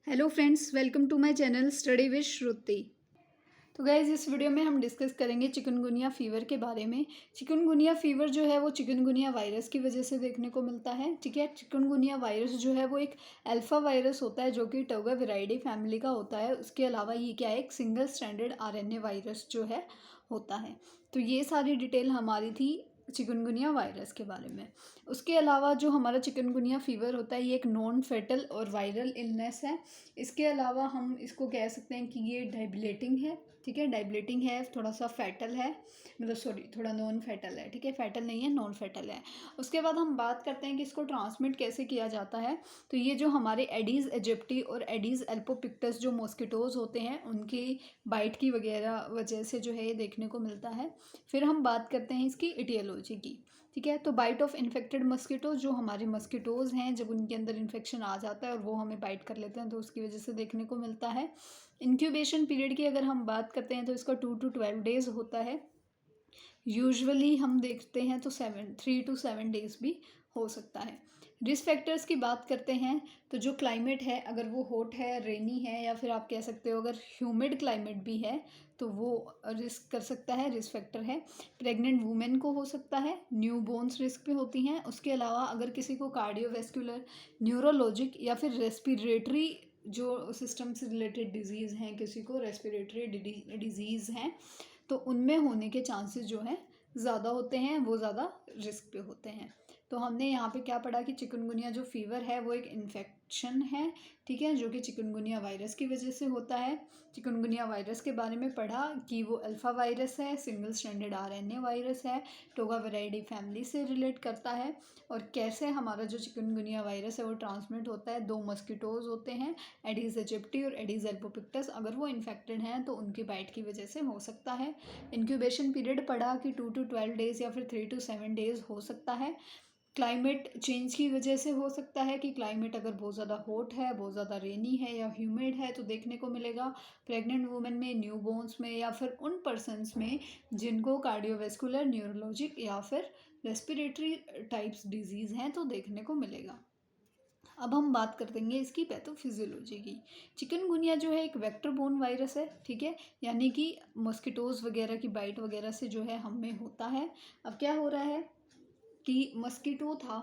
Hello friends, welcome to my channel study with Shruti. तो guys, इस video में हम डिस्कस करेंगे चिकनगुनिया फ़ीवर के बारे में। चिकनगुनिया फ़ीवर जो है वो चिकनगुनिया वायरस की वजह से देखने को मिलता है। ठीक है, चिकनगुनिया वायरस जो है वो एक अल्फ़ा वायरस होता है जो कि टोगाविराइडी फैमिली का होता है। उसके अलावा ये क्या है, एक सिंगल स्ट्रैंडेड आरएनए वायरस जो है होता है। तो ये सारी डिटेल हमारी थी चिकनगुनिया वायरस के बारे में। उसके अलावा जो हमारा चिकनगुनिया फ़ीवर होता है ये एक नॉन फेटल और वायरल इलनेस है। इसके अलावा हम इसको कह सकते हैं कि ये डाइबिलेटिंग है। ठीक है, डाइबिलेटिंग है, थोड़ा सा फैटल है, मतलब सॉरी थोड़ा नॉन फैटल है। ठीक है, फैटल नहीं है, नॉन फैटल है। उसके बाद हम बात करते हैं कि इसको ट्रांसमिट कैसे किया जाता है। तो ये जो हमारे एडीज़ एजिप्टी और एडीज़ एल्पोपिक्टस जो मॉस्किटोज़ होते हैं उनकी बाइट की वगैरह वजह से जो है ये देखने को मिलता है। फिर हम बात करते हैं इसकी इटियोलॉजी की। ठीक है, तो बाइट ऑफ इन्फेक्टेड मस्किटो, जो हमारे मस्किटोज़ हैं जब उनके अंदर इन्फेक्शन आ जाता है और वो हमें बाइट कर लेते हैं तो उसकी वजह से देखने को मिलता है। इंक्यूबेशन पीरियड की अगर हम बात करते हैं तो इसका 2 to 12 डेज़ होता है। यूजुअली हम देखते हैं तो 3 to 7 डेज़ भी हो सकता है। रिस्क फैक्टर्स की बात करते हैं तो जो क्लाइमेट है, अगर वो हॉट है, रेनी है, या फिर आप कह सकते हो अगर ह्यूमिड क्लाइमेट भी है तो वो रिस्क कर सकता है, रिस्क फैक्टर है। प्रेग्नेंट वुमेन को हो सकता है, न्यू बोर्न्स रिस्क पे होती हैं। उसके अलावा अगर किसी को कार्डियोवैस्कुलर, न्यूरोलॉजिक या फिर रेस्पिरेटरी जो सिस्टम से रिलेटेड डिजीज़ हैं, किसी को रेस्पिरेटरी डिजीज़ हैं तो उनमें होने के चांसेस जो हैं ज़्यादा होते हैं, वो ज़्यादा रिस्क पे होते हैं। तो हमने यहाँ पे क्या पढ़ा कि चिकनगुनिया जो फ़ीवर है वो एक इन्फेक्शन है। ठीक है, जो कि चिकनगुनिया वायरस की वजह से होता है। चिकनगुनिया वायरस के बारे में पढ़ा कि वो अल्फ़ा वायरस है, सिंगल स्ट्रैंडेड आरएनए वायरस है, टोगाविराइडी फैमिली से रिलेट करता है। और कैसे हमारा जो चिकनगुनिया वायरस है वो ट्रांसमिट होता है, 2 मस्किटोज़ होते हैं, एडीज़ एजिप्टी और एडीज़ एल्पोपिक्टस। अगर वो इन्फेक्टेड हैं तो उनकी बाइट की वजह से हो सकता है। इंक्यूबेशन पीरियड पढ़ा कि 2 to 12 डेज़ या फिर 3 to 7 डेज़ हो सकता है। क्लाइमेट चेंज की वजह से हो सकता है कि क्लाइमेट अगर बहुत ज़्यादा हॉट है, बहुत ज़्यादा रेनी है या ह्यूमिड है तो देखने को मिलेगा। प्रेग्नेंट वुमेन में, न्यू बोर्न्स में, या फिर उन पर्सनस में जिनको कार्डियोवैस्कुलर, न्यूरोलॉजिक या फिर रेस्पिरेटरी टाइप्स डिजीज़ हैं तो देखने को मिलेगा। अब हम बात कर देंगे इसकी पैथोफिजियोलॉजी की। चिकनगुनिया जो है एक वेक्टर बोर्न वायरस है। ठीक है, यानी कि मस्किटोज़ वगैरह की बाइट वगैरह से जो है हम में होता है। अब क्या हो रहा है कि मस्कीटो था,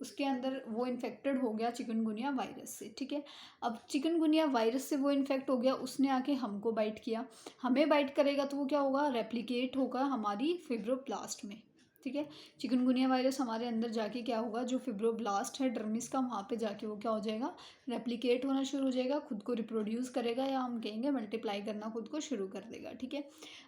उसके अंदर वो इन्फेक्टेड हो गया चिकनगुनिया वायरस से। ठीक है, अब चिकनगुनिया वायरस से वो इन्फेक्ट हो गया, उसने आके हमको बाइट किया, हमें बाइट करेगा तो वो क्या होगा, रेप्लिकेट होगा हमारी फिब्रोब्लास्ट में। ठीक है, चिकनगुनिया वायरस हमारे अंदर जाके क्या होगा, जो फिब्रोब्लास्ट है डर्मिस का, वहाँ पे जाके वो क्या हो जाएगा, रेप्लिकेट होना शुरू हो जाएगा, खुद को रिप्रोड्यूस करेगा, या हम कहेंगे मल्टीप्लाई करना खुद को शुरू कर देगा। ठीक है,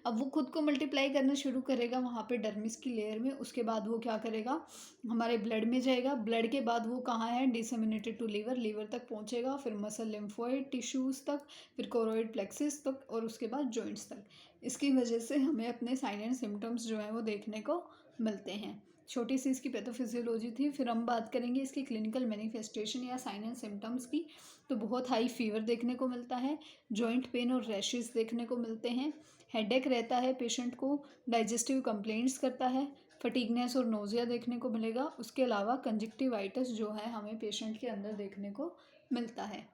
अब वो खुद को मल्टीप्लाई करना शुरू करेगा वहाँ पे डर्मिस की लेयर में। उसके बाद वो क्या करेगा, हमारे ब्लड में जाएगा। ब्लड के बाद वो कहाँ है, डिसमिनेटेड टू लीवर, लीवर तक पहुँचेगा, फिर मसल लिम्फोइड टिश्यूज़ तक, फिर कोरोइड प्लेक्सिस तक, और उसके बाद जॉइंट्स तक। इसकी वजह से हमें अपने साइन एंड सिम्टम्स जो हैं वो देखने को मिलते हैं। छोटी सी इसकी पैथोफिजियोलॉजी थी। फिर हम बात करेंगे इसकी क्लिनिकल मैनिफेस्टेशन या साइन एंड सिम्टम्स की। तो बहुत हाई फीवर देखने को मिलता है, जॉइंट पेन और रैशेस देखने को मिलते हैं, हेडेक रहता है पेशेंट को, डाइजेस्टिव कंप्लेंट्स करता है, फटीगनेस और नोज़िया देखने को मिलेगा। उसके अलावा कंजक्टिवाइटिस जो है हमें पेशेंट के अंदर देखने को मिलता है।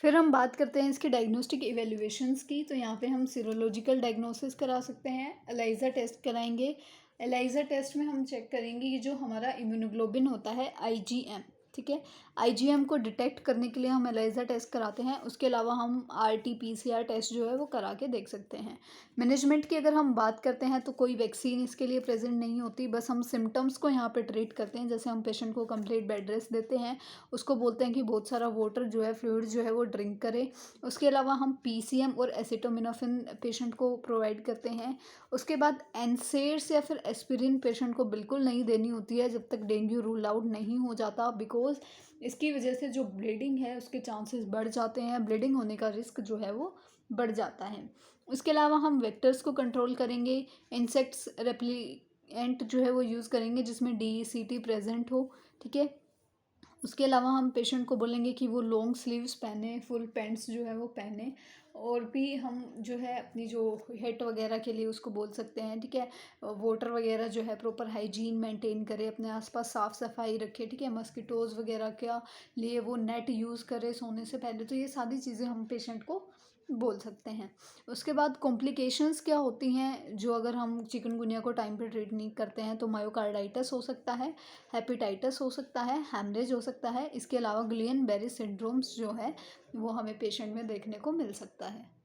फिर हम बात करते हैं इसके डायग्नोस्टिक इवेल्युएशंस की। तो यहाँ पे हम सीरोलॉजिकल डायग्नोसिस करा सकते हैं, एलाइजा टेस्ट कराएंगे। एलाइजा टेस्ट में हम चेक करेंगे कि जो हमारा इम्यूनोग्लोबिन होता है, आईजीएम। ठीक है, आईजीएम को डिटेक्ट करने के लिए हम एलाइजा टेस्ट कराते हैं। उसके अलावा हम आरटी-पीसीआर टेस्ट जो है वो करा के देख सकते हैं। मैनेजमेंट की अगर हम बात करते हैं तो कोई वैक्सीन इसके लिए प्रेजेंट नहीं होती, बस हम सिम्टम्स को यहाँ पे ट्रीट करते हैं। जैसे हम पेशेंट को कंप्लीट बेड रेस्ट देते हैं, उसको बोलते हैं कि बहुत सारा वाटर जो है, फ्लूइड जो है वो ड्रिंक करे। उसके अलावा हम पीसीएम और एसिटामिनोफेन पेशेंट को प्रोवाइड करते हैं। उसके बाद एनसेड्स या फिर एस्पिरिन पेशेंट को बिल्कुल नहीं देनी होती है जब तक डेंगू रूल आउट नहीं हो जाता, बिकॉज इसकी वजह से जो ब्लीडिंग है उसके चांसेस बढ़ जाते हैं, ब्लीडिंग होने का रिस्क जो है वो बढ़ जाता है। उसके अलावा हम वेक्टर्स को कंट्रोल करेंगे, इंसेक्ट्स रेप्लिएंट जो है वो यूज़ करेंगे जिसमें DECT प्रेजेंट हो। ठीक है, उसके अलावा हम पेशेंट को बोलेंगे कि वो लॉन्ग स्लीव्स पहने, फुल पैंट्स जो है वो पहने। और भी हम जो है अपनी जो हिट वगैरह के लिए उसको बोल सकते हैं, ठीक है। वाटर वगैरह जो है प्रॉपर हाइजीन मेंटेन करें, अपने आसपास साफ़ सफाई रखें, ठीक है। मस्किटोज़ वगैरह का लिए वो नेट यूज़ करें सोने से पहले। तो ये सारी चीज़ें हम पेशेंट को बोल सकते हैं। उसके बाद कॉम्प्लिकेशंस क्या होती हैं जो अगर हम चिकनगुनिया को टाइम पे ट्रीट नहीं करते हैं, तो मायोकार्डाइटिस हो सकता है, हेपेटाइटिस हो सकता है, हेमरेज हो सकता है। इसके अलावा गुइलेन बेरी सिंड्रोम्स जो है वो हमें पेशेंट में देखने को मिल सकता है।